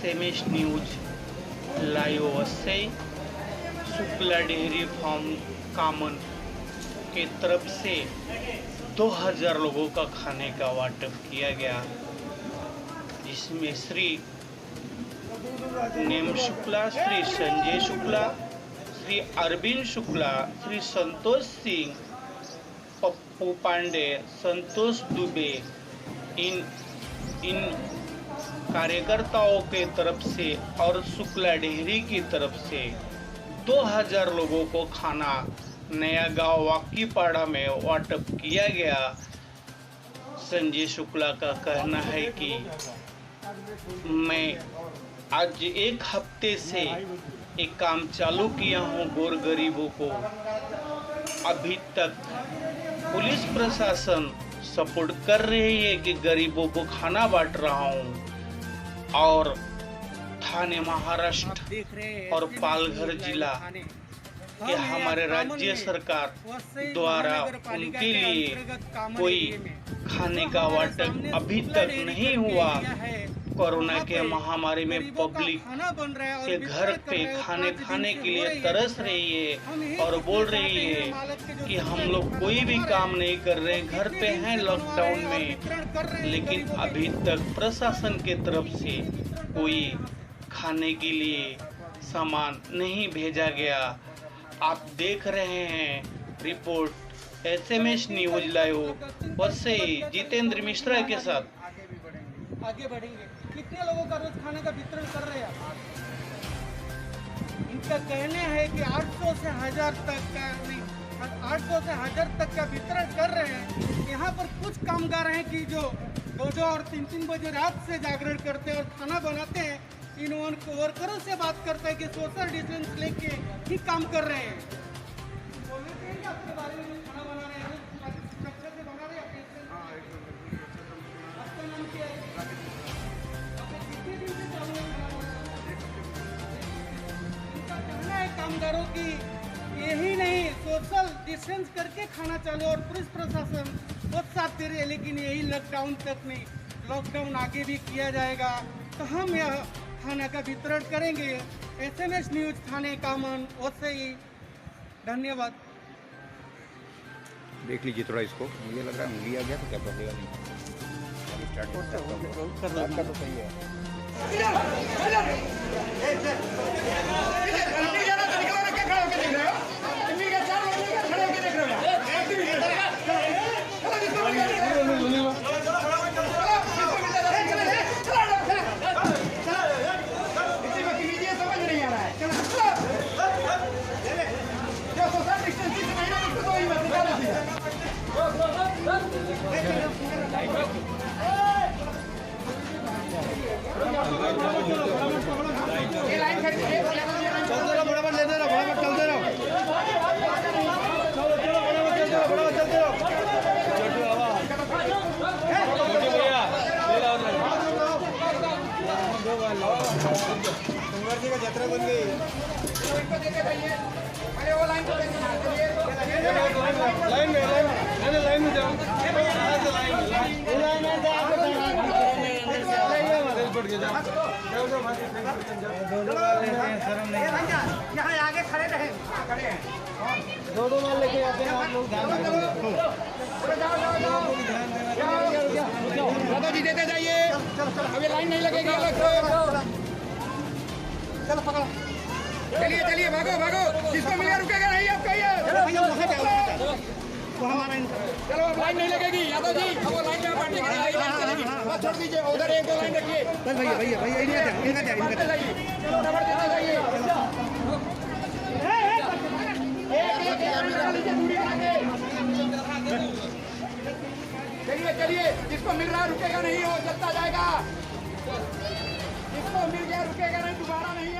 SMS news live से Shukla dairy farm कामन के तरफ से 2000 लोगों का खाने का वाटप किया गया, जिसमें श्री नेम शुक्ला, श्री संजय शुक्ला, श्री अरविंद शुक्ला, श्री संतोष सिंह, पप्पू पांडे, संतोष दुबे, इन कार्यकर्ताओं के तरफ से और शुक्ला डेयरी की तरफ से 2000 लोगों को खाना नया गांव वाकीपाड़ा में वाटप किया गया। संजय शुक्ला का कहना है कि मैं आज 1 हफ्ते से एक काम चालू किया हूँ गोर गरीबों को। अभी तक पुलिस प्रशासन सपोर्ट कर रही है कि गरीबों को खाना बांट रहा हूँ, और थाने महाराष्ट्र और पालघर जिला कि हमारे राज्य सरकार द्वारा उनके लिए कोई खाने का वाटप अभी तक नहीं हुआ। कोरोना के महामारी में पब्लिक के घर पे खाने के लिए तरस रही है और बोल रही है कि हम लोग कोई भी काम नहीं कर रहे हैं, घर पे हैं लॉकडाउन में, लेकिन अभी तक प्रशासन के तरफ से कोई खाने के लिए सामान नहीं भेजा गया। आप देख रहे हैं रिपोर्ट SMS न्यूज लाइव वसे जितेंद्र मिश्रा के साथ। आगे बढ़ेंगे। कितने लोगों का रोज खाने का वितरण कर रहे हैं आप? इनका कहना है कि 800 से 1000 तक का नहीं, 800 से 1000 तक का वितरण कर रहे हैं। यहाँ पर कुछ कामगार हैं कि जो 2 और 3 बजे रात से जागरण करते हैं और खाना बनाते हैं। इन वर्करों से बात करते हैं कि सोशल डिस्टेंस लेके ही काम कर रहे हैं। बोल रहे हैं कि आपके बारे में खाना बना रहे हैं, सुरक्षा से बना रहे हैं। आपका नाम क्या है? आपने कितने दिन से चालू है खाना बनाना? इनका कहना है कामगारों की यही नहीं, सोशल डिस्टेंस करके खाना चालू, और पुलिस प्रशासन बहुत साथ दे रही है, लेकिन यही लॉकडाउन तक नहीं, लॉकडाउन आगे भी किया जाएगा तो हम यह खाना का वितरण करेंगे। SMS न्यूज थाने कामन वैसे ही। धन्यवाद। देख लीजिए थोड़ा इसको, मुझे लग रहा है उंगली आ गया तो क्या पड़ेगा नहीं। आपका तो सही है। यात्रा बन गई। अरे वो लाइन में जाओ। यहाँ आगे खड़े रहे, खड़े हैं। 2 माल लेके आते हैं आप लोग, ध्यान जी देते जाइए, अभी लाइन नहीं लगेगी। चलो पकड़ो, चलिए भागो, जिसको मिलेगा रुकेगा नहीं। आप कहिए वो हमारा, चलो अब लाइन नहीं लगेगी। यादव जी अब वो लाइन में बैठने की लाइन चलेगी, बस छोड़ दीजिए, उधर 1-2 लाइन रखिए। बस भैया इनका चलो नंबर देते जाइए। चलिए, जिसको मिल रहा है रुकेगा नहीं, वो चलता जाएगा। जिसको मिल गया रुकेगा नहीं, दोबारा नहीं।